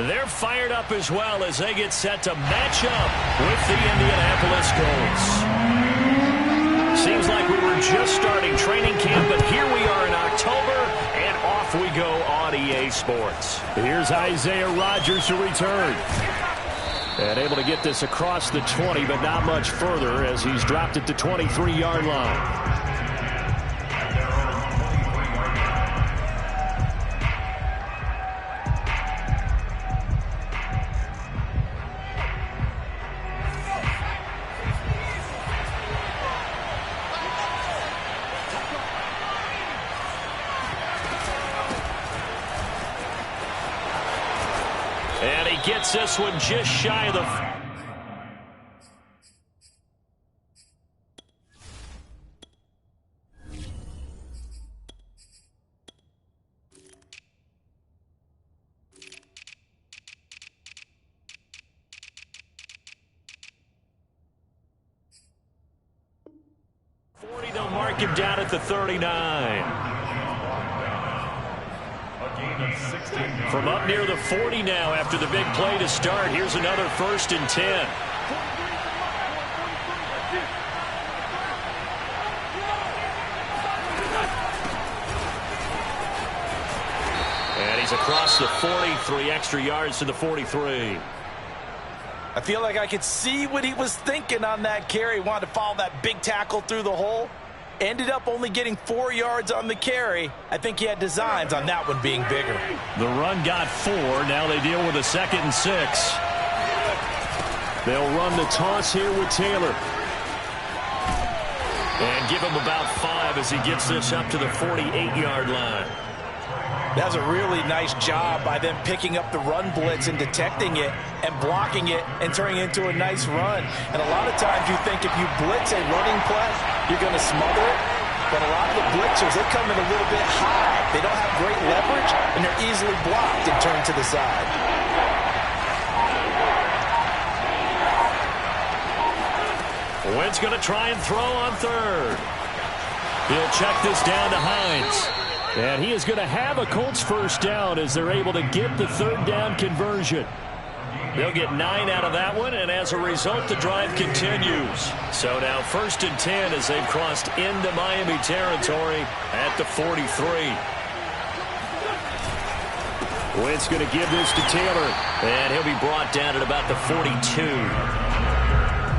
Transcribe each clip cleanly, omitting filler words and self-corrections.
They're fired up as well as they get set to match up with the Indianapolis Colts. Seems like we were just starting training camp, but here we are in October, and off we go on EA Sports. Here's Isaiah Rodgers to return. And able to get this across the 20, but not much further as he's dropped it to 23-yard line. And he gets this one just shy of the... They'll mark him down at the 39. From up near the 40 now after the big play to start. Here's another 1st and 10. And he's across the 43 extra yards to the 43. I feel like I could see what he was thinking on that carry. He wanted to follow that big tackle through the hole. Ended up only getting 4 yards on the carry. I think he had designs on that one being bigger. The run got 4. Now they deal with a 2nd and 6. They'll run the toss here with Taylor. And give him about 5 as he gets this up to the 48-yard line. That's a really nice job by them picking up the run blitz and detecting it and blocking it and turning it into a nice run. And a lot of times you think if you blitz a running play, you're going to smother it. But a lot of the blitzers, they come in a little bit high. They don't have great leverage, and they're easily blocked and turned to the side. Wentz going to try and throw on 3rd. He'll check this down to Hines. And he is going to have a Colts 1st down as they're able to get the 3rd down conversion. They'll get 9 out of that one, and as a result, the drive continues. So now 1st and 10 as they've crossed into Miami territory at the 43. Wentz going to give this to Taylor. And he'll be brought down at about the 42.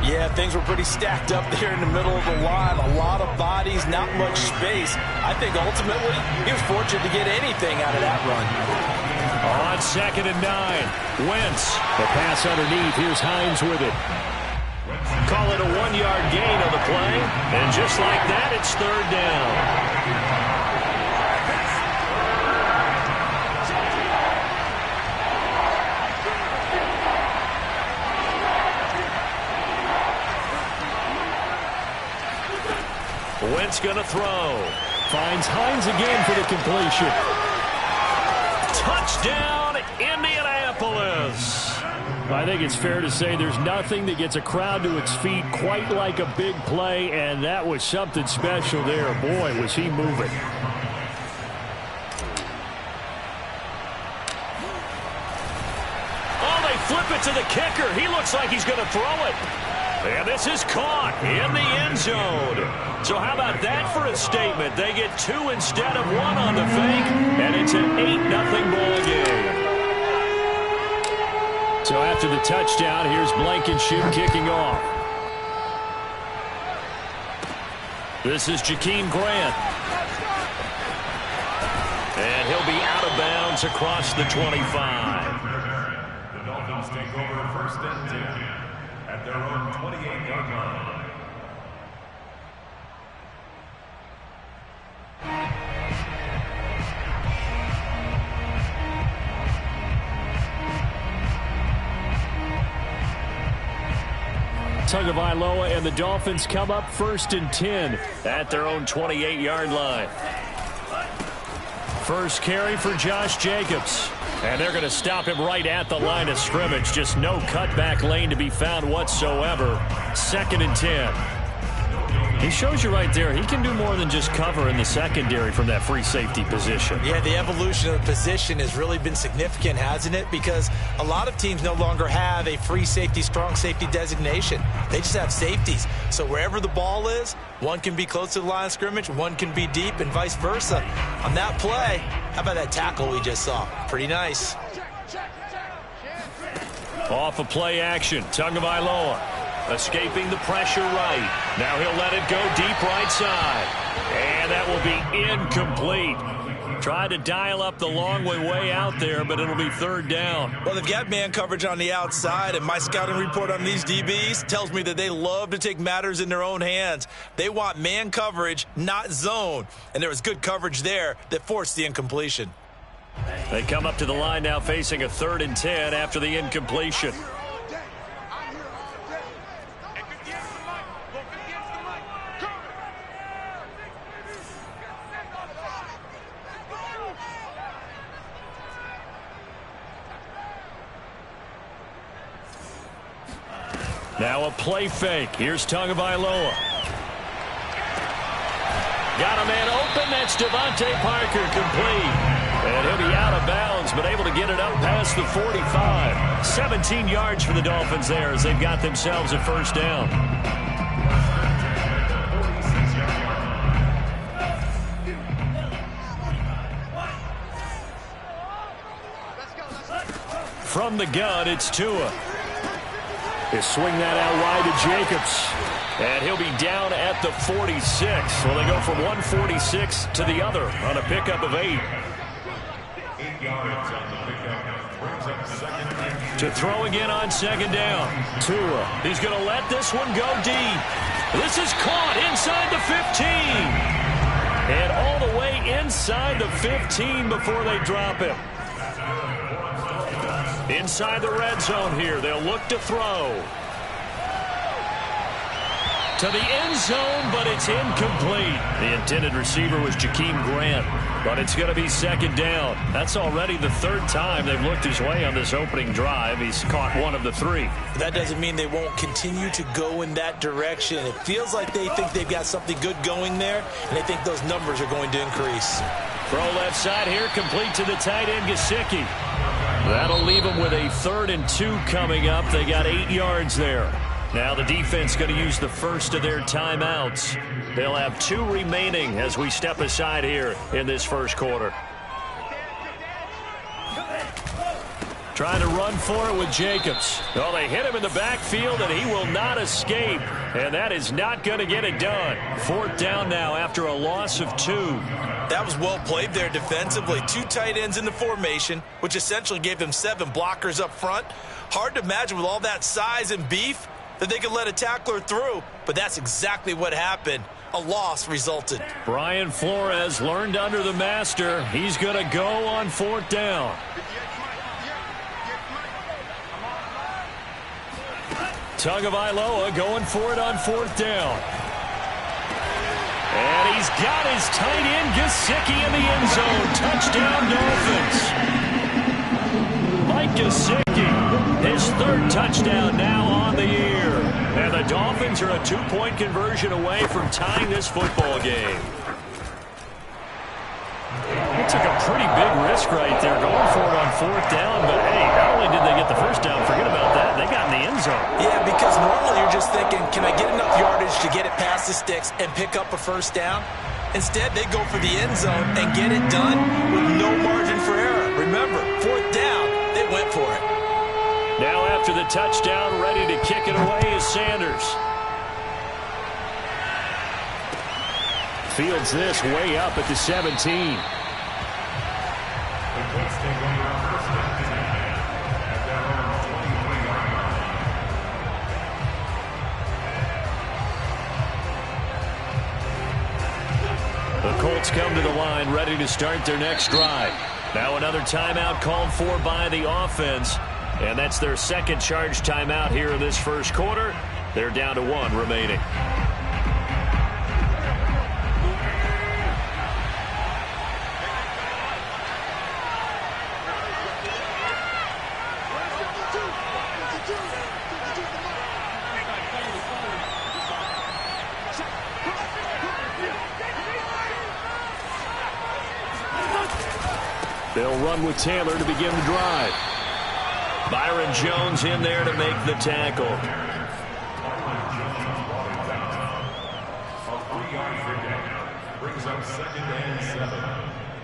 Yeah, things were pretty stacked up there in the middle of the line. A lot of bodies, not much space. I think ultimately he was fortunate to get anything out of that run. On 2nd and 9, Wentz. The pass underneath. Here's Hines with it. Call it a 1-yard gain on the play. And just like that, it's 3rd down. Wentz going to throw. Finds Hines again for the completion. Touchdown, Indianapolis. I think it's fair to say there's nothing that gets a crowd to its feet quite like a big play, and that was something special there. Boy, was he moving. Oh, they flip it to the kicker. He looks like he's going to throw it. And this is caught in the end zone. So how about that for a statement? They get 2 instead of 1 on the fake, and it's an 8-0 ball game. So after the touchdown, here's Blankenship kicking off. This is Jakeem Grant. And he'll be out of bounds across the 25. The Dolphins take over 1st and 10. At their own 28-yard line. Tagovailoa and the Dolphins come up 1st and 10 at their own 28-yard line. First carry for Josh Jacobs. And they're going to stop him right at the line of scrimmage. Just no cutback lane to be found whatsoever. 2nd and 10. He shows you right there, he can do more than just cover in the secondary from that free safety position. Yeah, the evolution of the position has really been significant, hasn't it? Because a lot of teams no longer have a free safety, strong safety designation. They just have safeties. So wherever the ball is, one can be close to the line of scrimmage, one can be deep, and vice versa. On that play, how about that tackle we just saw? Pretty nice. Off of play action, Tagovailoa escaping the pressure right. Now he'll let it go deep right side. And that will be incomplete. Tried to dial up the long way out there, but it'll be 3rd down. Well, they've got man coverage on the outside, and my scouting report on these DBs tells me that they love to take matters in their own hands. They want man coverage, not zone. And there was good coverage there that forced the incompletion. They come up to the line now facing a 3rd and 10 after the incompletion. Now a play fake. Here's Tagovailoa. Got a man open. That's Devontae Parker, complete. And he'll be out of bounds, but able to get it up past the 45. 17 yards for the Dolphins there as they've got themselves a 1st down. From the gun, it's Tua. He'll swing that out wide to Jacobs. And he'll be down at the 46. Well, they go from 146 to the other on a pickup of 8. 8 yards on the pickup. Brings up 2nd. To throw again on 2nd down. Tua. He's going to let this one go deep. This is caught inside the 15. And all the way inside the 15 before they drop him. Inside the red zone here. They'll look to throw. To the end zone, but it's incomplete. The intended receiver was Jakeem Grant, but it's going to be 2nd down. That's already the 3rd time they've looked his way on this opening drive. He's caught 1 of the 3. That doesn't mean they won't continue to go in that direction. It feels like they think they've got something good going there, and they think those numbers are going to increase. Throw left side here, complete to the tight end, Gesicki. That'll leave them with a 3rd and 2 coming up. They got 8 yards there. Now the defense going to use the first of their timeouts. They'll have 2 remaining as we step aside here in this 1st quarter. Trying to run for it with Jacobs. Oh, they hit him in the backfield, and he will not escape. And that is not going to get it done. 4th down now after a loss of 2. That was well played there defensively. 2 tight ends in the formation, which essentially gave them 7 blockers up front. Hard to imagine with all that size and beef that they could let a tackler through, but that's exactly what happened. A loss resulted. Brian Flores learned under the master. He's going to go on 4th down. Tagovailoa going for it on 4th down. And he's got his tight end Gesicki in the end zone. Touchdown, Dolphins. Mike Gesicki, his 3rd touchdown now on the year. And the Dolphins are a 2-point conversion away from tying this football game. They took a pretty big risk right there going for it on 4th down. But, hey, not only did they get the 1st down, forget about that, they got in the end zone. Yeah, because normally you're just thinking, can I get enough yardage to get it past the sticks and pick up a 1st down? Instead, they go for the end zone and get it done with no margin for error. Remember, 4th down, they went for it. Now after the touchdown, ready to kick it away is Sanders. Fields this way up at the 17. The Colts take over 1st and 10 at their own 23-yard line. The Colts come to the line ready to start their next drive. Now another timeout called for by the offense. And that's their 2nd charge timeout here in this 1st quarter. They're down to 1 remaining. They'll run with Taylor to begin the drive. Byron Jones in there to make the tackle. A 3-yard pickup brings up 2nd and 7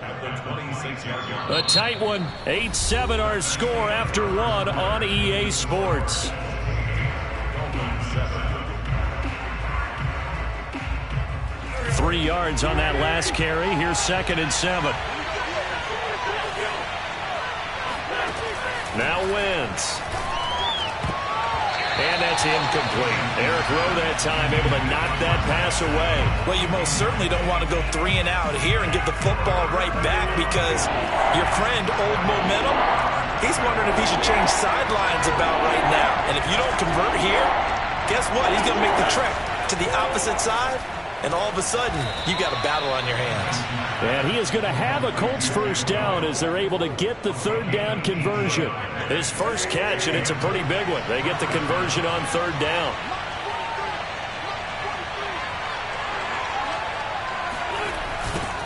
at the 26-yard line. A tight one. 8-7 our score after 1 on EA Sports. 3 yards on that last carry. Here's 2nd and 7. Now Wentz. And that's incomplete. Eric Rowe that time able to knock that pass away. Well, you most certainly don't want to go 3 and out here and get the football right back, because your friend, Old Momentum, he's wondering if he should change sidelines about right now. And if you don't convert here, guess what? He's going to make the trek to the opposite side, and all of a sudden, you got a battle on your hands. And he is going to have a Colts first down as they're able to get the 3rd down conversion. His first catch, and it's a pretty big one. They get the conversion on 3rd down.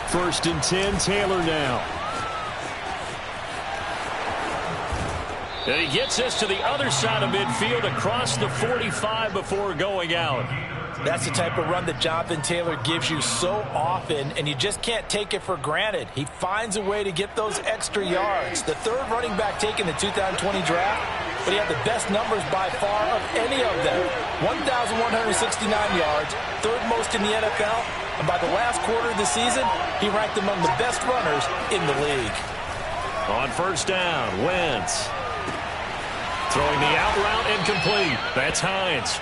First and 10, Taylor now. And he gets this to the other side of midfield across the 45 before going out. That's the type of run that Jonathan Taylor gives you so often, and you just can't take it for granted. He finds a way to get those extra yards. The 3rd running back taken in the 2020 draft, but he had the best numbers by far of any of them. 1,169 yards, 3rd most in the NFL, and by the last quarter of the season, he ranked among the best runners in the league. On first down, Wentz. Throwing the out route incomplete. That's Hines.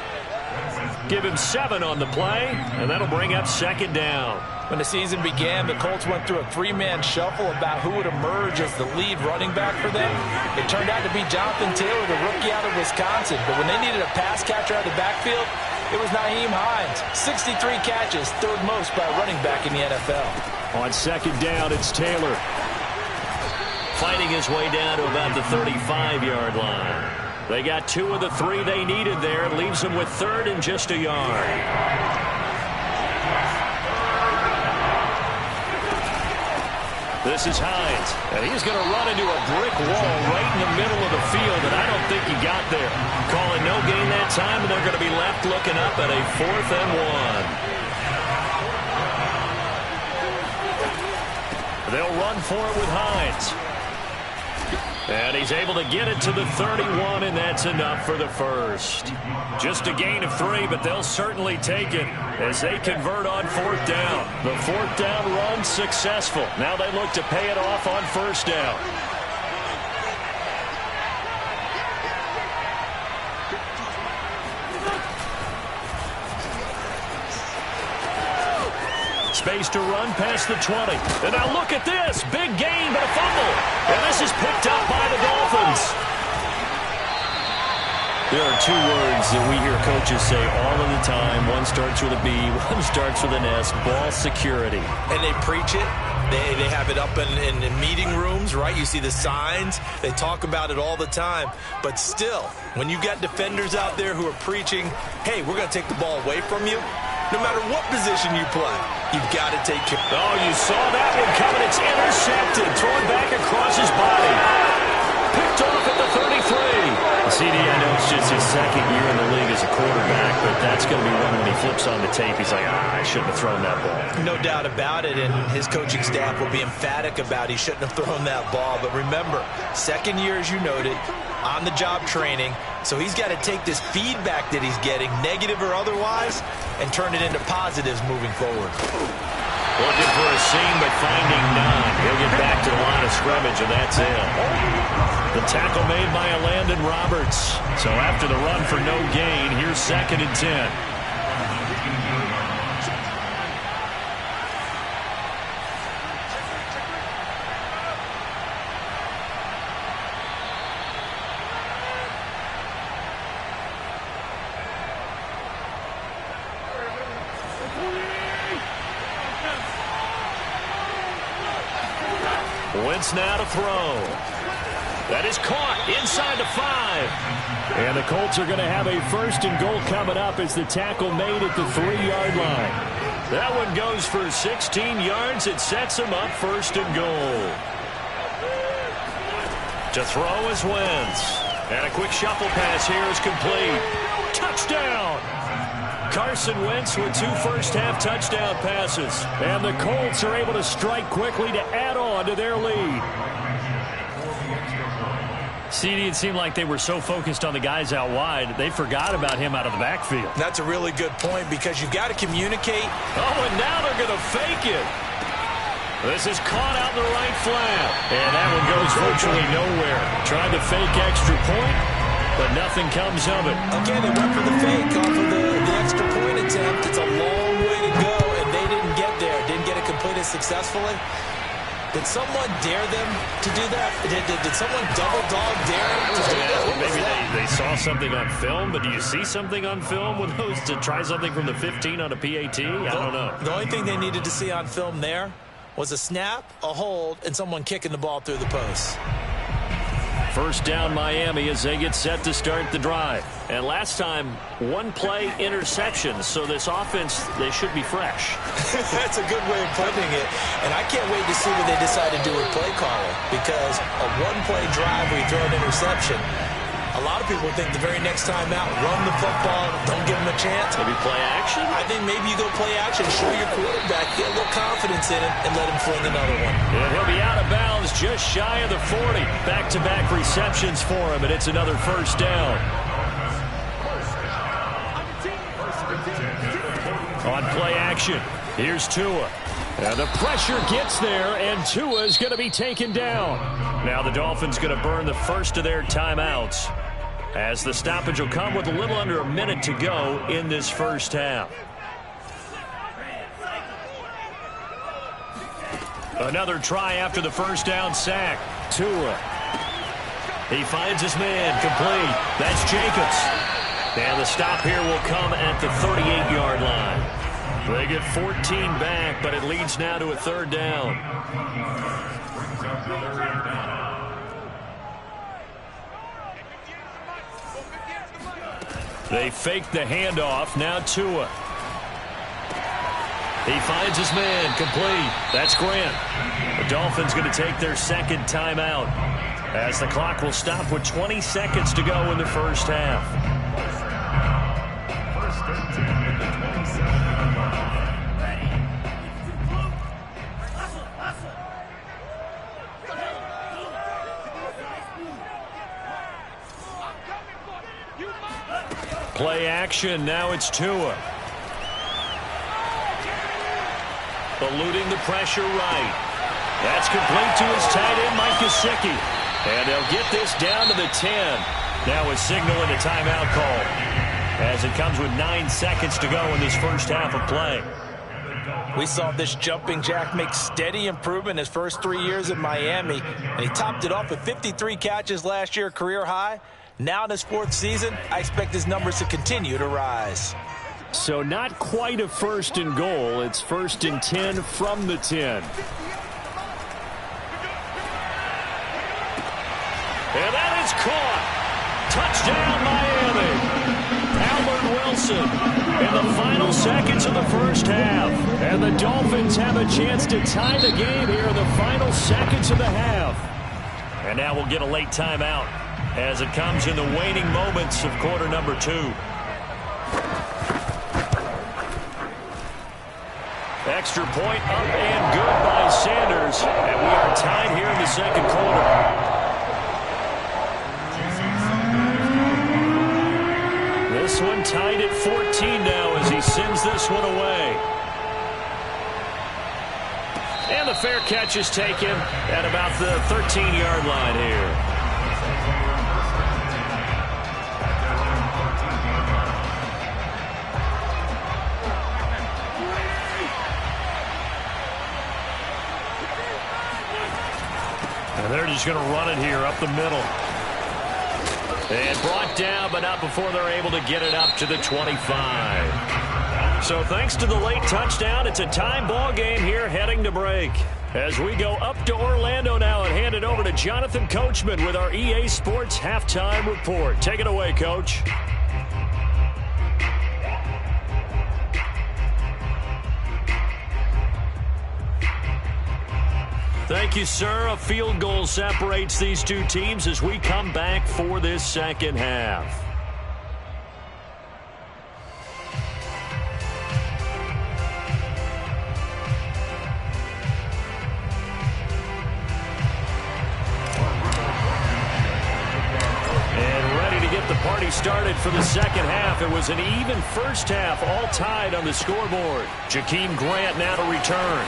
Give him 7 on the play, and that'll bring up 2nd down. When the season began, the Colts went through a 3-man shuffle about who would emerge as the lead running back for them. It turned out to be Jonathan Taylor, the rookie out of Wisconsin. But when they needed a pass catcher out of the backfield, it was Nyheim Hines. 63 catches, 3rd most by a running back in the NFL. On 2nd down, it's Taylor. Fighting his way down to about the 35-yard line. They got 2 of the 3 they needed there. It leaves them with 3rd and just a yard. This is Hines, and he's going to run into a brick wall right in the middle of the field, and I don't think he got there. Calling no gain that time, and they're going to be left looking up at a 4th and 1. They'll run for it with Hines. And he's able to get it to the 31, and that's enough for the first. Just a gain of 3, but they'll certainly take it as they convert on 4th down. The 4th down run successful. Now they look to pay it off on first down. Space to run past the 20. And now look at this. Big gain, but a fumble. And this is picked up by the Dolphins. There are 2 words that we hear coaches say all of the time. One starts with a B, one starts with an S. Ball security. And they preach it. They have it up in meeting rooms, right? You see the signs. They talk about it all the time. But still, when you got defenders out there who are preaching, hey, we're going to take the ball away from you, no matter what position you play, you've got to take care. Oh, you saw that one coming. It's intercepted. Thrown back across his body. Picked off at the 33. CD, I know it's just his 2nd year in the league as a quarterback, but that's going to be one when he flips on the tape. He's like, I shouldn't have thrown that ball. No doubt about it, and his coaching staff will be emphatic about he shouldn't have thrown that ball. But remember, 2nd year, as you noted, on-the-job training, so he's got to take this feedback that he's getting, negative or otherwise, and turn it into positives moving forward. Looking for a seam, but finding none. He'll get back to the line of scrimmage, and that's it. The tackle made by Landon Roberts. So after the run for no gain, here's 2nd and 10. Wentz now to throw. That is caught inside the 5. And the Colts are going to have a 1st and goal coming up as the tackle made at the 3-yard line. That one goes for 16 yards. It sets him up 1st and goal. To throw is Wentz. And a quick shuffle pass here is complete. Touchdown! Carson Wentz with 2 first-half touchdown passes. And the Colts are able to strike quickly to add on to their lead. CD, it seemed like they were so focused on the guys out wide, they forgot about him out of the backfield. That's a really good point because you've got to communicate. Oh, and now they're going to fake it. This is caught out in the right flat. And that one goes virtually nowhere. Tried to fake extra point, but nothing comes of it. Okay, they went for the fake off of the extra point attempt. It's a long way to go, and they didn't get there. Didn't get it completed successfully. Did someone dare them to do that? Did someone double-dog dare them to do that? Maybe they saw something on film, but do you see something on film with those to try something from the 15 on a PAT? I don't know. The only thing they needed to see on film there was a snap, a hold, and someone kicking the ball through the post. First down Miami as they get set to start the drive. And last time, 1-play interception. So this offense, they should be fresh. That's a good way of putting it. And I can't wait to see what they decide to do with play calling. Because a 1-play drive where you throw an interception, a lot of people think the very next time out, run the football, don't give them a chance. Maybe play action? I think maybe you go play action, show your quarterback, get a little confidence in it, and let him fling another one. And he'll be out of bounds just shy of the 40. Back-to-back receptions for him, and it's another first down. On play action, here's Tua. And the pressure gets there, and Tua is going to be taken down. Now the Dolphins going to burn the first of their timeouts, as the stoppage will come with a little under a minute to go in this first half. Another try after the first down sack. Tua. He finds his man, complete. That's Jacobs. And the stop here will come at the 38-yard line. They get 14 back, but it leads now to a third down. They fake the handoff. Now Tua. He finds his man, complete. That's Grant. The Dolphins going to take their second timeout, as the clock will stop with 20 seconds to go in the first half. Play action, now it's Tua. Eluding the pressure right. That's complete to his tight end, Mike Gesicki. And they'll get this down to the 10. Now a signal and a timeout call, as it comes with 9 seconds to go in this first half of play. We saw this jumping jack make steady improvement his first 3 years in Miami, and he topped it off with 53 catches last year, career high. Now in his 4th season, I expect his numbers to continue to rise. So not quite a first and goal. It's 1st and 10 from the 10. And that is caught. Touchdown, Miami. Albert Wilson in the final seconds of the first half. And the Dolphins have a chance to tie the game here in the final seconds of the half. And now we'll get a late timeout, as it comes in the waning moments of quarter number 2. Extra point up and good by Sanders. And we are tied here in the second quarter. This one tied at 14 now as he sends this one away. And the fair catch is taken at about the 13-yard line here. And they're just going to run it here up the middle. And brought down, but not before they're able to get it up to the 25. So thanks to the late touchdown, it's a time ball game here heading to break. As we go up to Orlando now and hand it over to Jonathan Coachman with our EA Sports Halftime Report. Take it away, Coach. Thank you, sir. A field goal separates these two teams as we come back for this second half. The party started for the second half. It was an even first half, all tied on the scoreboard. Jakeem Grant now to return.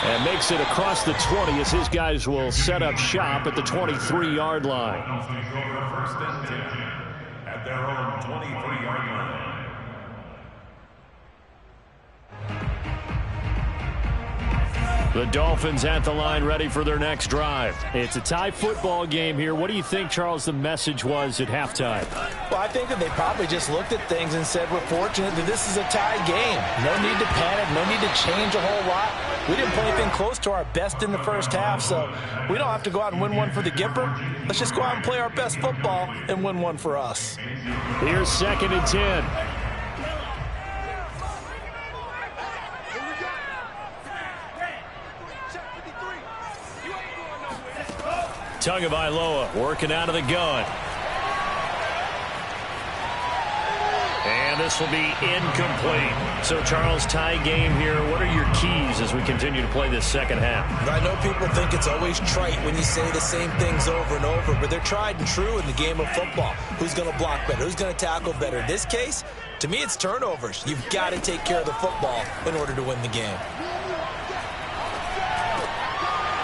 And makes it across the 20 as his guys will set up shop at the 23-yard line. First and 10 at their own 23-yard line. The Dolphins at the line, ready for their next drive. It's a tie football game here. What do you think, Charles, the message was at halftime? Well, I think that they probably just looked at things and said, we're fortunate that this is a tie game. No need to panic, no need to change a whole lot. We didn't play anything close to our best in the first half, so we don't have to go out and win one for the Gipper. Let's just go out and play our best football and win one for us. Here's 2nd and 10. Tagovailoa working out of the gun. And this will be incomplete. So, Charles, tie game here. What are your keys as we continue to play this second half? I know people think it's always trite when you say the same things over and over, but they're tried and true in the game of football. Who's going to block better? Who's going to tackle better? In this case, to me, it's turnovers. You've got to take care of the football in order to win the game.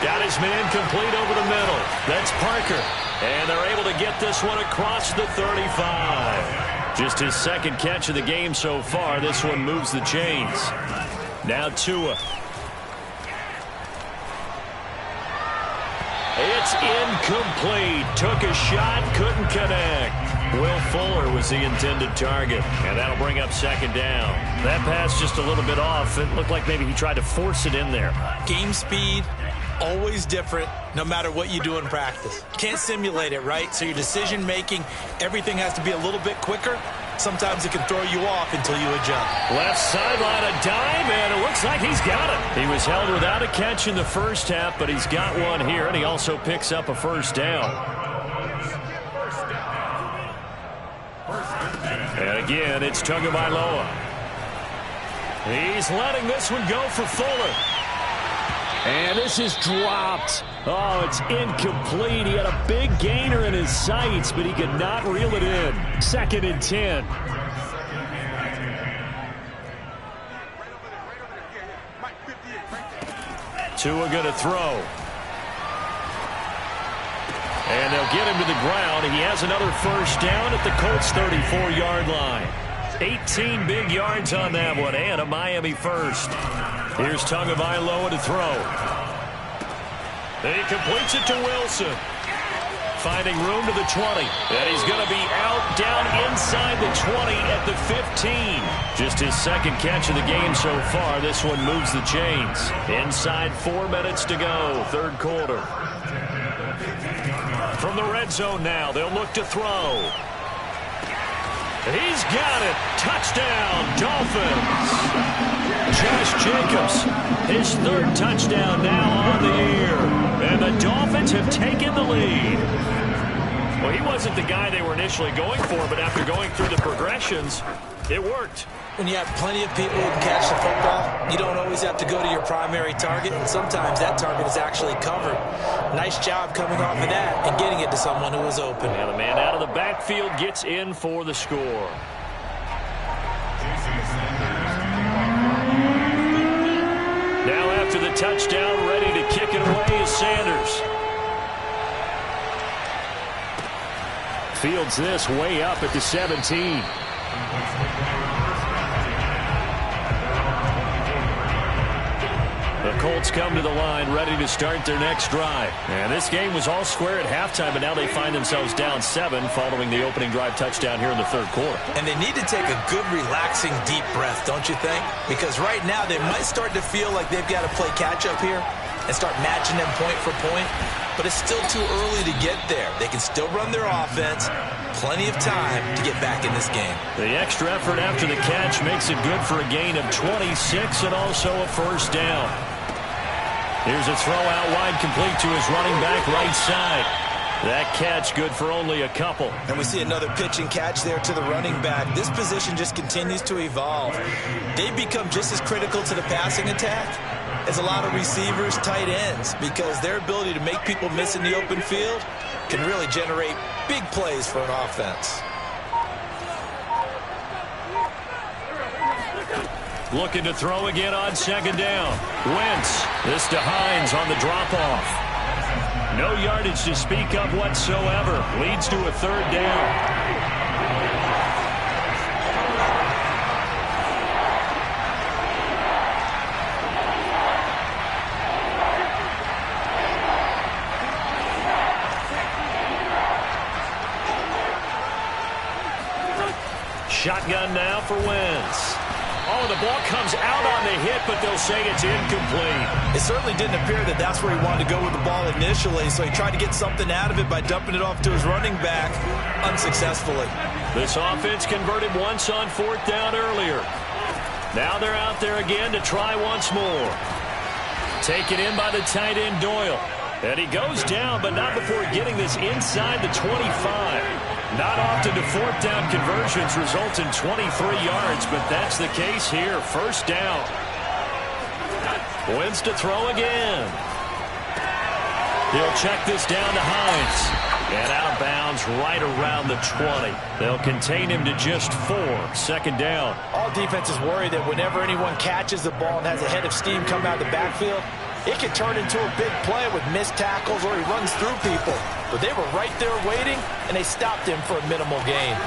Got his man complete over the middle. That's Parker. And they're able to get this one across the 35. Just his second catch of the game so far. This one moves the chains. Now Tua. It's incomplete. Took a shot, couldn't connect. Will Fuller was the intended target. And that'll bring up second down. That pass just a little bit off. It looked like maybe he tried to force it in there. Game speed. Always different, no matter what you do in practice. Can't simulate it, right? So your decision-making, everything has to be a little bit quicker. Sometimes it can throw you off until you adjust. Left sideline, a dime, and it looks like he's got it. He was held without a catch in the first half, but he's got one here, and he also picks up a first down. And again, it's Tagovailoa. He's letting this one go for Fuller. And this is dropped. Oh, it's incomplete. He had a big gainer in his sights, but he could not reel it in. 2nd and 10. Tua going to throw. And they'll get him to the ground. He has another first down at the Colts' 34-yard line. 18 big yards on that one, and a Miami first. Here's Tagovailoa to throw. He completes it to Wilson. Finding room to the 20. And he's going to be out down inside the 20 at the 15. Just his second catch of the game so far. This one moves the chains. Inside 4 minutes to go, third quarter. From the red zone now, they'll look to throw. He's got it. Touchdown, Dolphins. Josh Jacobs, his third touchdown now on the year. And the Dolphins have taken the lead. Well, he wasn't the guy they were initially going for, but after going through the progressions, it worked. When you have plenty of people who can catch the football, you don't always have to go to your primary target, and sometimes that target is actually covered. Nice job coming off of that and getting it to someone who was open. And the man out of the backfield gets in for the score. Now after the touchdown, ready to kick it away is Sanders. Fields this way up at the 17. The Colts come to the line, ready to start their next drive. And this game was all square at halftime, but now they find themselves down 7 following the opening drive touchdown here in the third quarter. And they need to take a good, relaxing, deep breath, don't you think? Because right now they might start to feel like they've got to play catch-up here and start matching them point for point. But it's still too early to get there. They can still run their offense. Plenty of time to get back in this game. The extra effort after the catch makes it good for a gain of 26 and also a first down. Here's a throw out wide, complete to his running back right side. That catch good for only a couple. And we see another pitch and catch there to the running back. This position just continues to evolve. They've become just as critical to the passing attack as a lot of receivers, tight ends, because their ability to make people miss in the open field can really generate big plays for an offense. Looking to throw again on second down. Wentz. This to Hines on the drop-off. No yardage to speak of whatsoever. Leads to a third down. Shotgun now for Wentz. Oh, the ball comes out on the hit, but they'll say it's incomplete. It certainly didn't appear that that's where he wanted to go with the ball initially, so he tried to get something out of it by dumping it off to his running back unsuccessfully. This offense converted once on fourth down earlier. Now they're out there again to try once more. Taken in by the tight end Doyle. And he goes down, but not before getting this inside the 25. Not often do fourth down conversions result in 23 yards, but that's the case here. First down. Wentz to throw again. He'll check this down to Hines. And out of bounds right around the 20. They'll contain him to just 4. Second down. All defenses worry that whenever anyone catches the ball and has a head of steam come out of the backfield, it can turn into a big play with missed tackles or he runs through people. But they were right there waiting, and they stopped him for a minimal gain.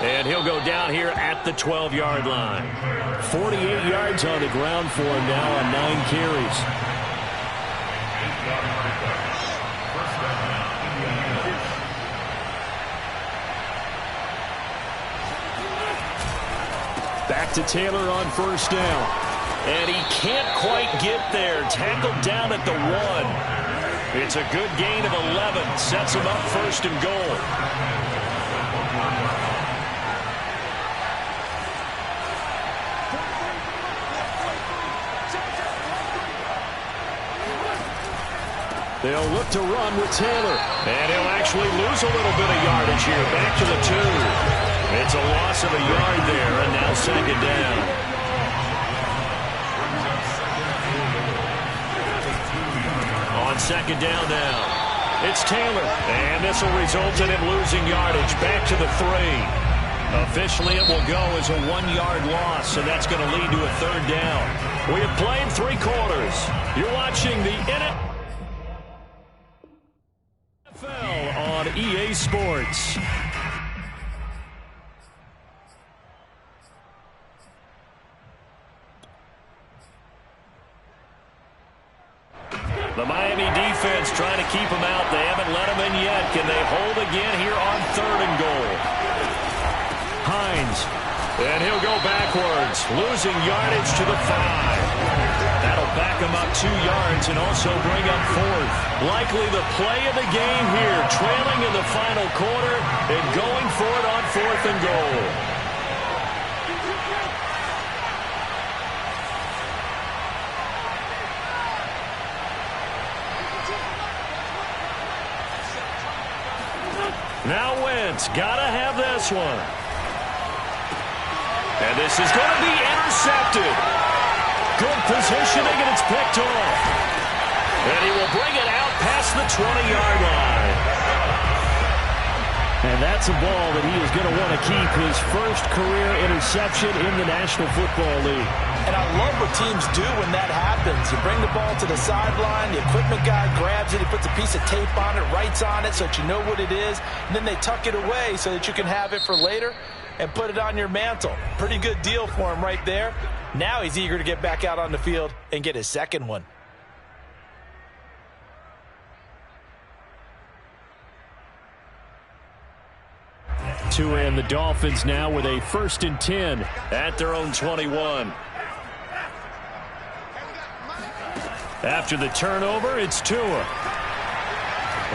And he'll go down here at the 12-yard line. 48 yards on the ground for him now on 9 carries. Back to Taylor on first down. And he can't quite get there. Tackled down at the 1. It's a good gain of 11. Sets him up first and goal. They'll look to run with Taylor. And he'll actually lose a little bit of yardage here. Back to the 2. It's a loss of a yard there, and now second down. On second down now, it's Taylor. And this will result in him losing yardage. Back to the 3. Officially, it will go as a 1-yard loss, and that's going to lead to a third down. We have played 3 quarters. You're watching the NFL on EA Sports. The Miami defense trying to keep them out. They haven't let them in yet. Can they hold again here on third and goal? Hines. And he'll go backwards, losing yardage to the 5. That'll back him up 2 yards and also bring up fourth. Likely the play of the game here, trailing in the final quarter and going for it on fourth and goal. Now Wentz, gotta have this one. And this is going to be intercepted. Good positioning, and it's picked off. And he will bring it out past the 20-yard line. And that's a ball that he is going to want to keep, his first career interception in the National Football League. And I love what teams do when that happens. You bring the ball to the sideline, the equipment guy grabs it, he puts a piece of tape on it, writes on it so that you know what it is, and then they tuck it away so that you can have it for later and put it on your mantle. Pretty good deal for him right there. Now he's eager to get back out on the field and get his second one. And the Dolphins now with a 1st and 10 at their own 21. After the turnover, it's Tua.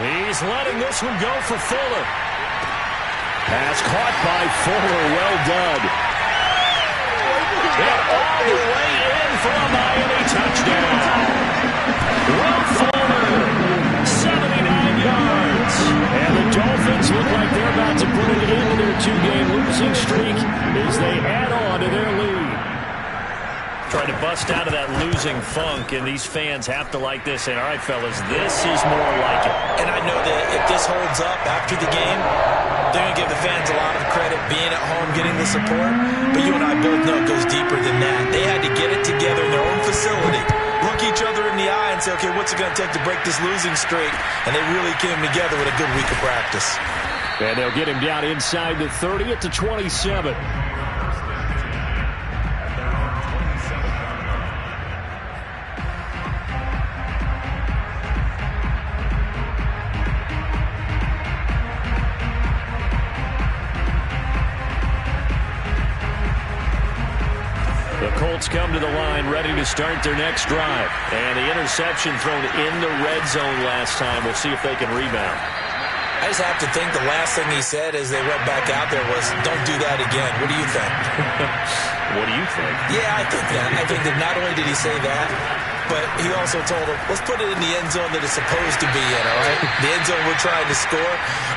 He's letting this one go for Fuller. Pass caught by Fuller. Well done. And all the way in for a Miami touchdown. Will Fuller, 79 yards. And the Dolphins look like they're about to put an end to their two-game losing streak as they add on to their lead. Trying to bust out of that losing funk, and these fans have to like this. And all right, fellas, this is more like it. And I know that if this holds up after the game, they're going to give the fans a lot of credit being at home, getting the support. But you and I both know it goes deeper than that. They had to get it together in their own facility, look each other in the eye and say, okay, what's it going to take to break this losing streak? And they really came together with a good week of practice. And they'll get him down inside the 30 at the 27. Colts come to the line ready to start their next drive. And the interception thrown in the red zone last time. We'll see if they can rebound. I just have to think the last thing he said as they went back out there was, don't do that again. What do you think? What do you think? Yeah, I think that. I think that not only did he say that, but he also told him, let's put it in the end zone that it's supposed to be in, all right? The end zone we're trying to score.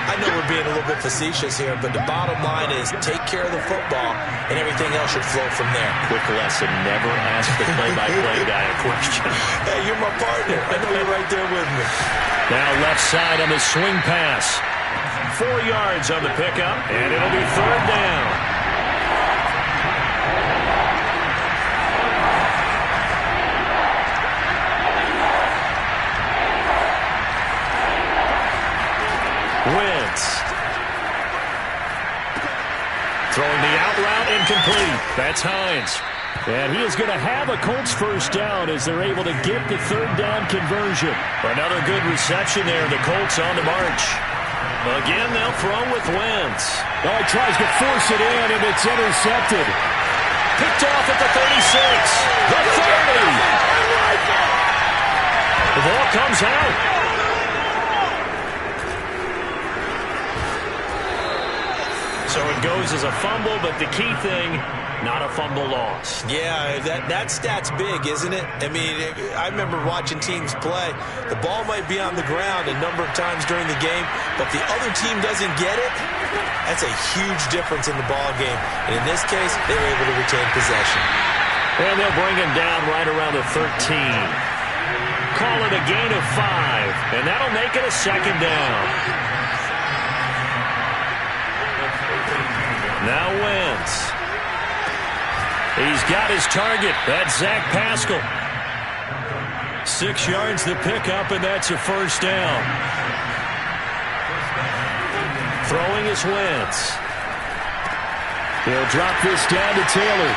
I know we're being a little bit facetious here, but the bottom line is take care of the football, and everything else should flow from there. Quick lesson, never ask the play-by-play guy a question. Hey, you're my partner. I know you're right there with me. Now left side on the swing pass. 4 yards on the pickup, and it'll be third down. Wentz. Throwing the out route incomplete. That's Hines. And he is going to have a Colts first down as they're able to get the third down conversion. Another good reception there. The Colts on the march. Again, they'll throw with Wentz. Oh, he tries to force it in, and it's intercepted. Picked off at the 36. The 30. The ball comes out. So it goes as a fumble, but the key thing, not a fumble loss. Yeah, that stat's big, isn't it? I mean, I remember watching teams play. The ball might be on the ground a number of times during the game, but if the other team doesn't get it, that's a huge difference in the ball game. And in this case, they were able to retain possession. And they'll bring him down right around the 13. Call it a gain of 5, and that'll make it a second down. Now Wentz. He's got his target. That's Zach Pascal. 6 yards the pickup, and that's a first down. Throwing is Wentz. He'll drop this down to Taylor.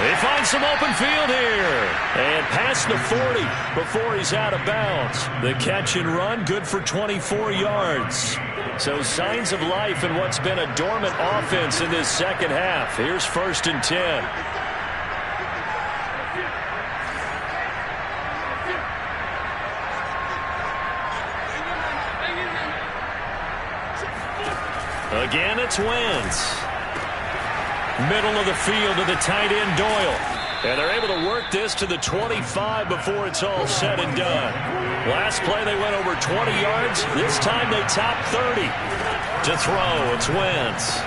They find some open field here. And past the 40 before he's out of bounds. The catch and run, good for 24 yards. So signs of life in what's been a dormant offense in this second half. Here's 1st and 10. Again, it's Wentz. Middle of the field to the tight end, Doyle. And they're able to work this to the 25 before it's all said and done. Last play, they went over 20 yards. This time, they top 30. To throw, it's Wentz.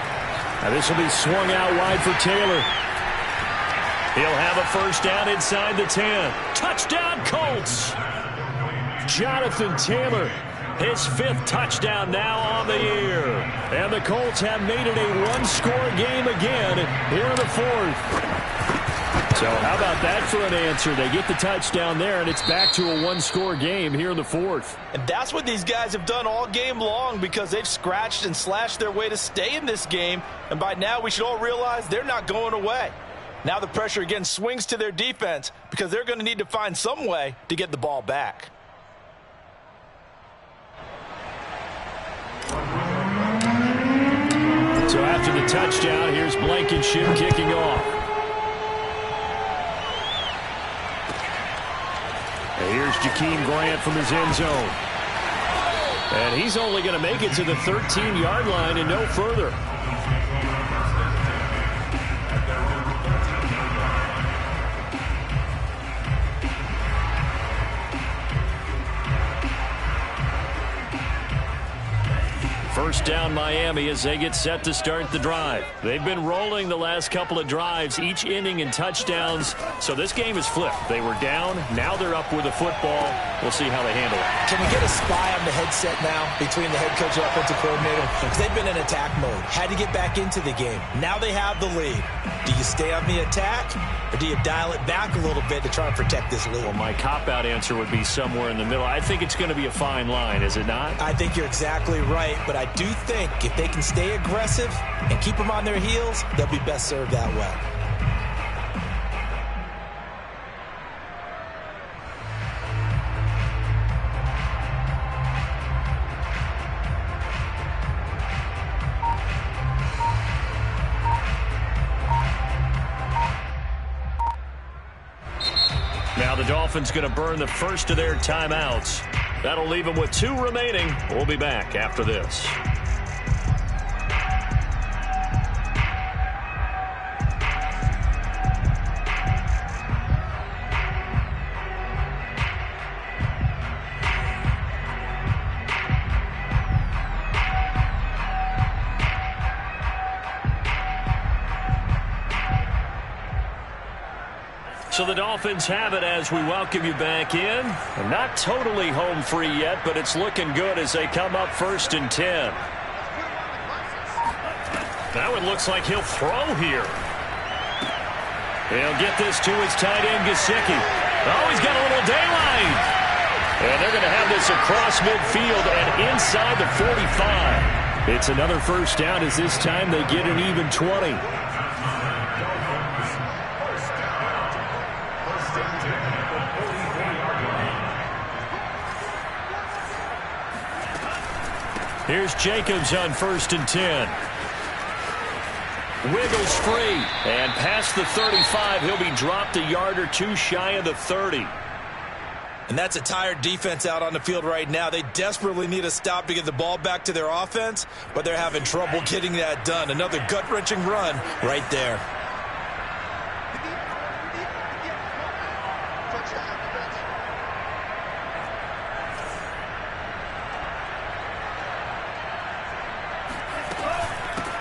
Now this will be swung out wide for Taylor. He'll have a first down inside the 10. Touchdown, Colts. Jonathan Taylor, his 5th touchdown now on the year. And the Colts have made it a one-score game again here in the 4th. So how about that for an answer? They get the touchdown there, and it's back to a one-score game here in the 4th. And that's what these guys have done all game long because they've scratched and slashed their way to stay in this game. And by now, we should all realize they're not going away. Now the pressure again swings to their defense because they're going to need to find some way to get the ball back. So after the touchdown, here's Blankenship kicking off. And here's Jakeem Grant from his end zone. And he's only going to make it to the 13-yard line and no further. First down Miami as they get set to start the drive. They've been rolling the last couple of drives, each inning in touchdowns. So this game is flipped. They were down. Now they're up with the football. We'll see how they handle it. Can we get a spy on the headset now between the head coach and offensive coordinator? Because they've been in attack mode. Had to get back into the game. Now they have the lead. Do you stay on the attack or do you dial it back a little bit to try and protect this lead? Well, my cop-out answer would be somewhere in the middle. I think it's going to be a fine line, is it not? I think you're exactly right, but I do think if they can stay aggressive and keep them on their heels, they'll be best served that way. Now the Dolphins going to burn the first of their timeouts. That'll leave them with 2 remaining. We'll be back after this. So the Dolphins have it as we welcome you back in. Not totally home free yet, but it's looking good as they come up 1st and 10. Now it looks like he'll throw here. He'll get this to his tight end, Gesicki. Oh, he's got a little daylight. And they're going to have this across midfield and inside the 45. It's another first down as this time they get an even 20. Here's Jacobs on 1st and 10. Wiggles free. And past the 35, he'll be dropped a yard or 2 shy of the 30. And that's a tired defense out on the field right now. They desperately need a stop to get the ball back to their offense, but they're having trouble getting that done. Another gut-wrenching run right there.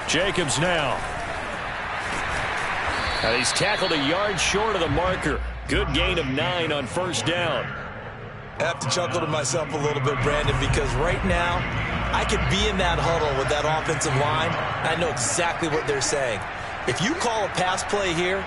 Jacobs now. And he's tackled a yard short of the marker. Good gain of 9 on 1st down. I have to chuckle to myself a little bit, Brandon, because right now I could be in that huddle with that offensive line. I know exactly what they're saying. If you call a pass play here,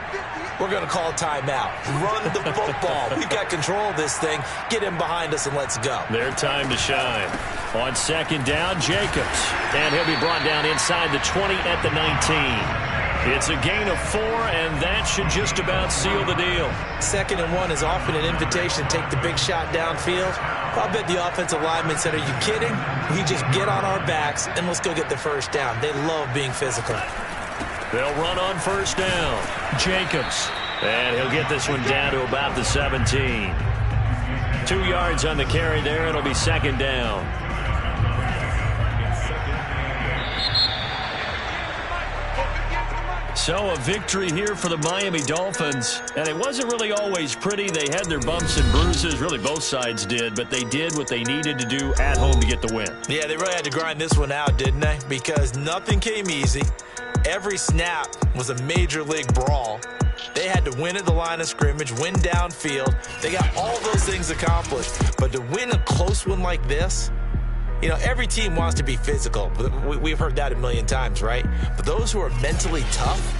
we're going to call a timeout. Run the football. We've got control of this thing. Get him behind us and let's go. Their time to shine. On 2nd down, Jacobs. And he'll be brought down inside the 20 at the 19. It's a gain of 4, and that should just about seal the deal. 2nd and 1 is often an invitation to take the big shot downfield. I'll bet the offensive lineman said, are you kidding? We just get on our backs and let's go get the first down. They love being physical. They'll run on 1st down. Jacobs. And he'll get this one down to about the 17. 2 yards on the carry there. It'll be 2nd down. So a victory here for the Miami Dolphins. And it wasn't really always pretty. They had their bumps and bruises. Really, both sides did. But they did what they needed to do at home to get the win. Yeah, they really had to grind this one out, didn't they? Because nothing came easy. Every snap was a major league brawl. They had to win at the line of scrimmage, win downfield. They got all those things accomplished. But to win a close one like this, you know, every team wants to be physical. We've heard that a million times, right? But those who are mentally tough,